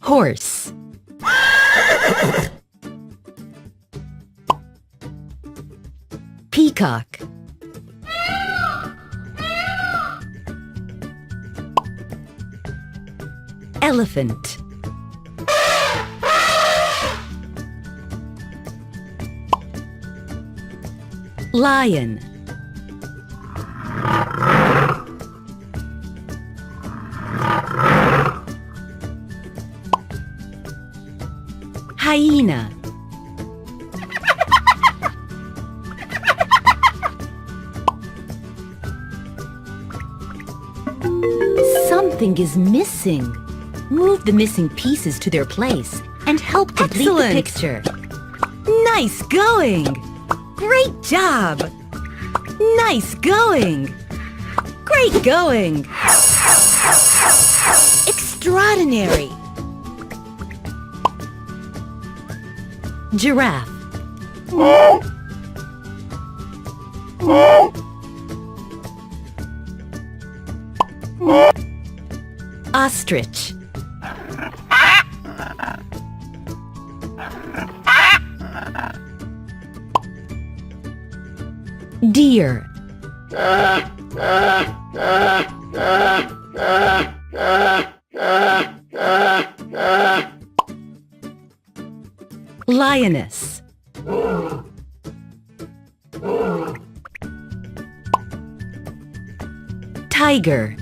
Horse. Peacock. Elephant. Lion. Hyena. Something is missing. Move the missing pieces to their place and help complete the picture. Nice going! Great job! Nice going! Great going! Extraordinary! Giraffe. Ostrich. Deer. Lioness. Tiger.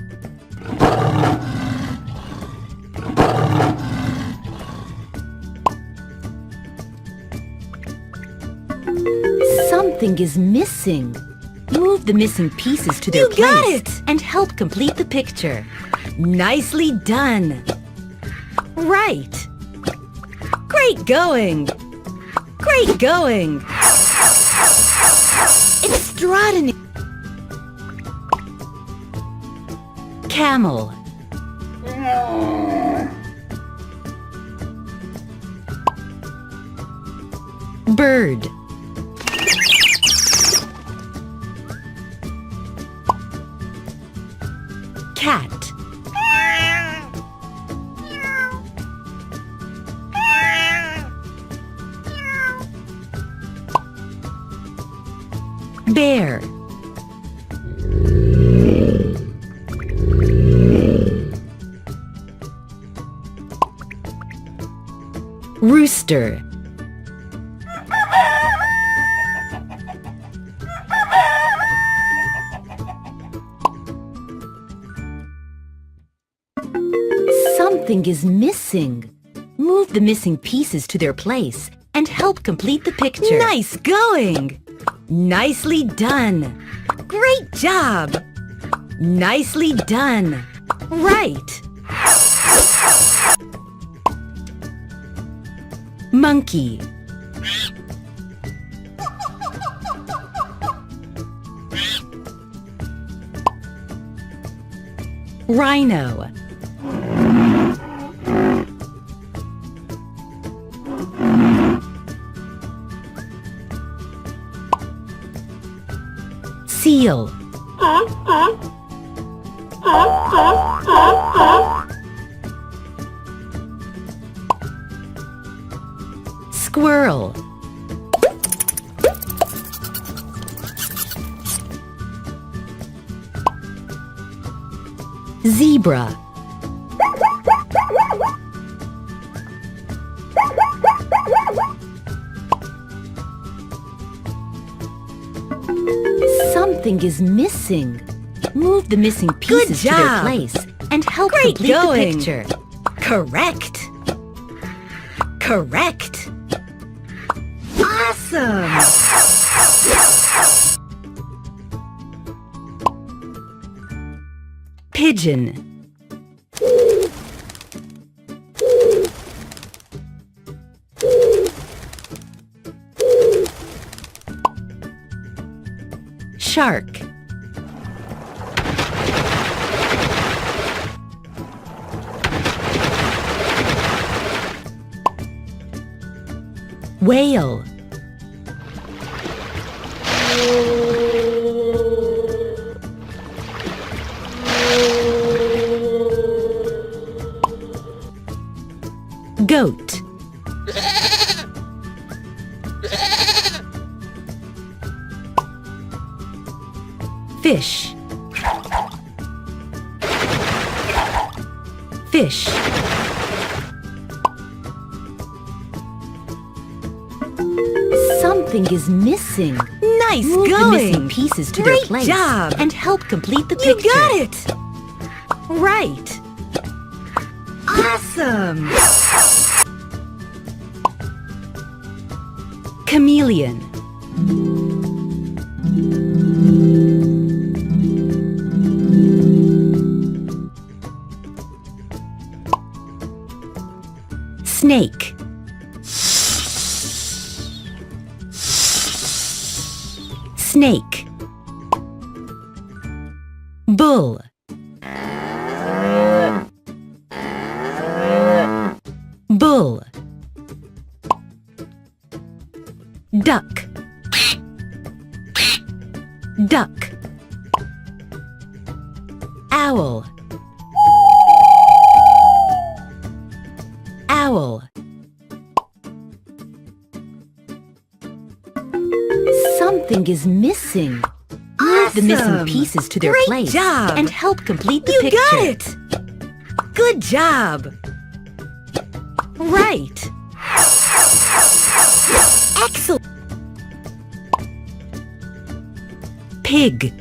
Something is missing. Move the missing pieces to their place. You got it! And help complete the picture. Nicely done. Right. Great going. Great going. Extraordinary. Camel. Bird. Cat. Bear. Rooster. Something is missing. Move the missing pieces to their place and help complete the picture. Nice going! Nicely done! Great job! Nicely done! Right! Monkey. Rhino. Seal. Squirrel. Zebra. Something is missing. Move the missing pieces to their place and help complete the picture. Correct. Correct. Awesome. Pigeon. Shark. Whale. Goat. Fish. Fish. Something is missing. Nice Move going. the missing pieces to Great their place job. and help complete the You picture. got it! Right. Awesome! Chameleon. Snake. Snake. Bull. Bull. Duck. Duck. Owl. Owl. Something is missing. Move the missing Awesome. pieces to their Great place job. and help complete the You picture. got it! Good job! Right! Excellent! Pig.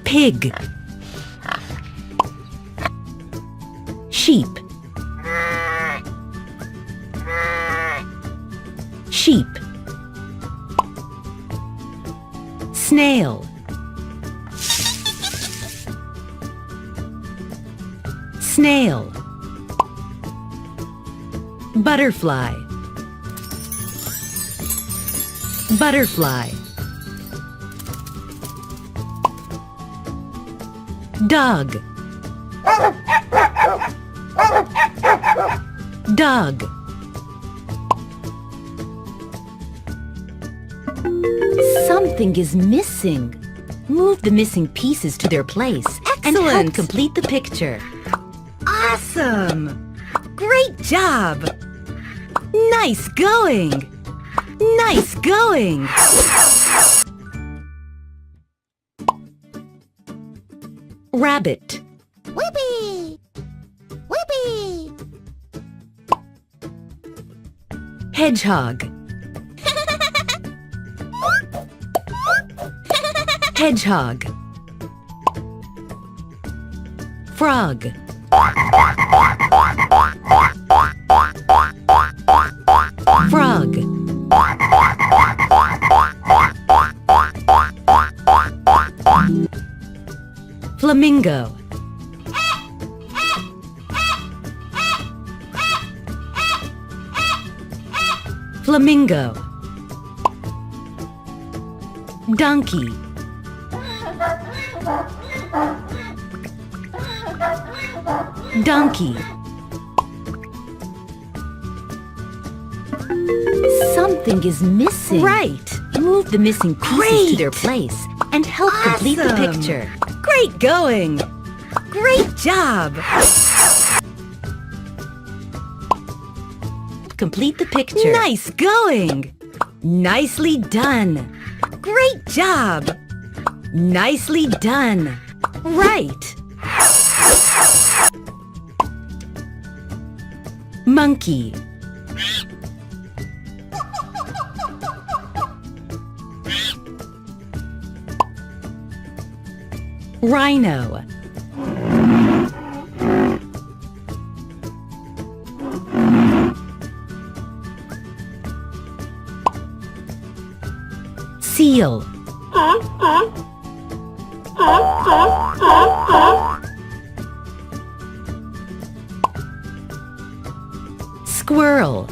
Pig. Sheep. Sheep. Snail. Snail. Butterfly. Butterfly. Dog. Dog. Something is missing. Move the missing pieces to their place and help Excellent. complete the picture. Awesome! Great job! Nice going! Nice going! Rabbit. Whippy! Whippy! Hedgehog. Hedgehog. Frog. Frog. Flamingo. Flamingo. Donkey. Donkey. Something is missing. Right! Move the missing pieces to their Great. place and help complete the Awesome. picture. Great going! Great job! Complete the picture. Nice going! Nicely done! Great job! Nicely done! Right! Monkey. Rhino. Seal. Squirrel.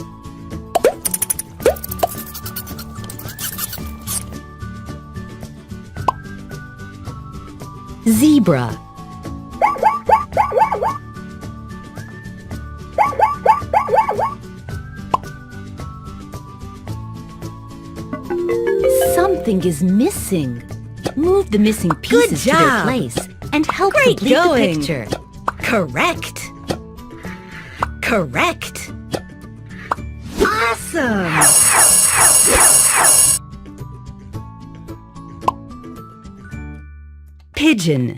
Zebra. Something is missing. Move the missing pieces to their job. place and help Great complete going. the picture. Correct. Correct. Awesome. Pigeon.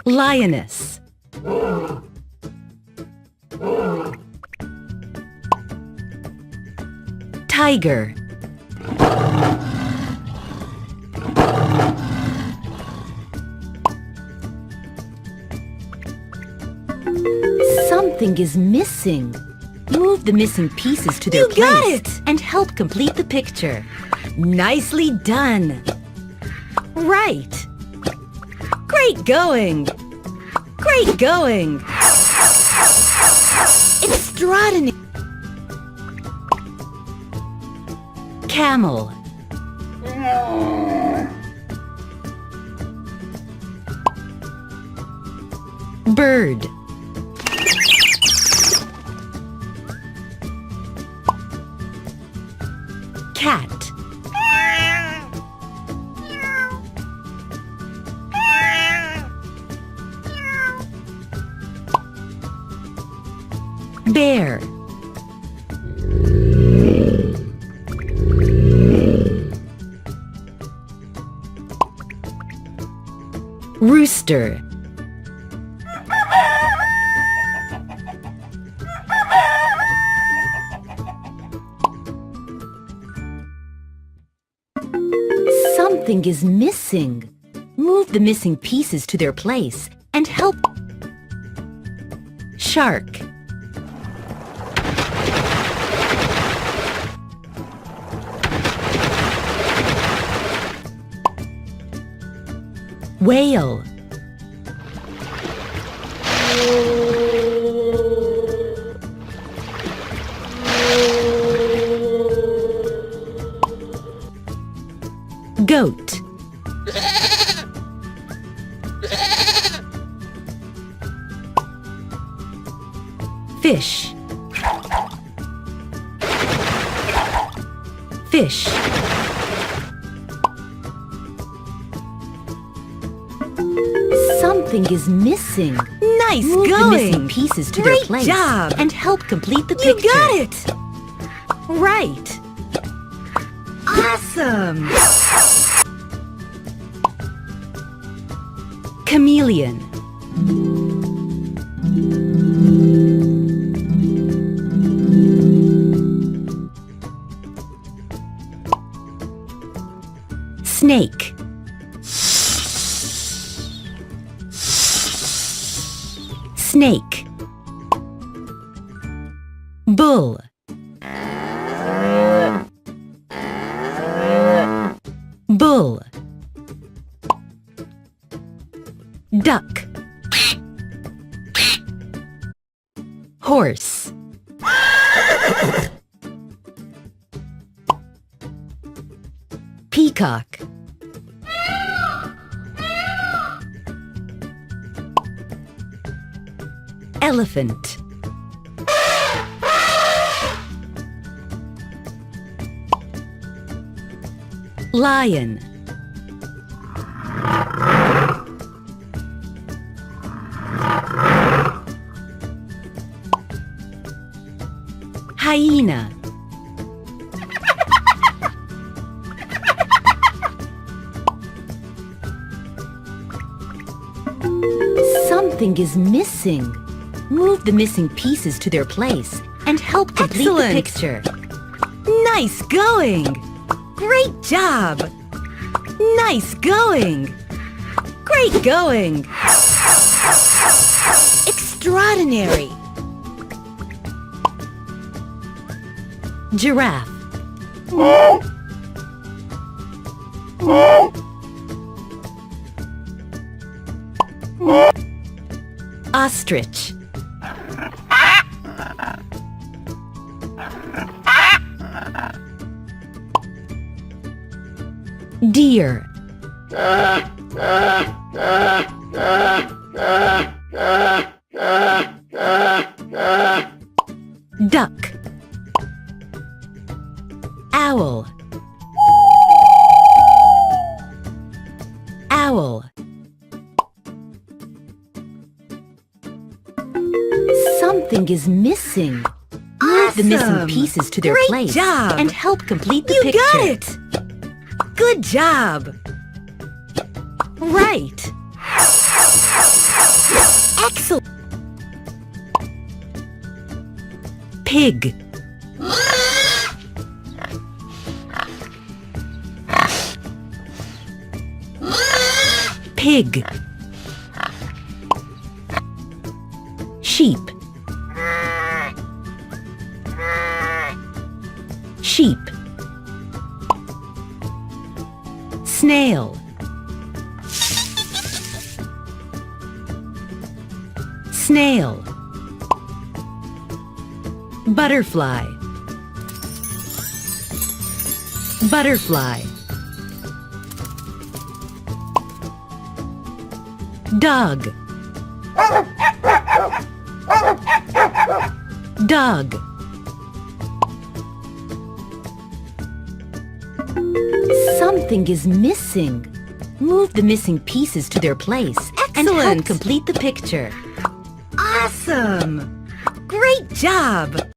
Lioness. Tiger. Something is missing. Move the missing pieces to their You got place it. and help complete the picture. Nicely done. Right. Great going. Great going. Extraordinary. Camel. Bird. Cat. Bear. Rooster. Something is missing. Move the missing pieces to their place and help. Shark. Whale. Goat. Fish. Fish. Something is missing. Nice Move the missing going. pieces to Great their place job. and help complete the You picture. got it. Right. Awesome. Chameleon. Snake. Snake. Bull. Bull. Duck. Horse. Peacock. Elephant. Lion. Hyena. Something is missing. Move the missing pieces to their place and help complete Excellent. the picture. Nice going. Great job. Nice going. Great going. Extraordinary. Giraffe. Ostrich. Deer. Duck. Owl. Owl. Something is missing. Move the missing Awesome. pieces to their Great place job. and help complete the You picture. got it! Good job! Right! Excellent! Pig. Pig. Sheep. Sheep. Snail. Snail. Butterfly. Butterfly. Dog. Dog. Something is missing. Move the missing pieces to their place and help Excellent. complete the picture. Awesome! Great job!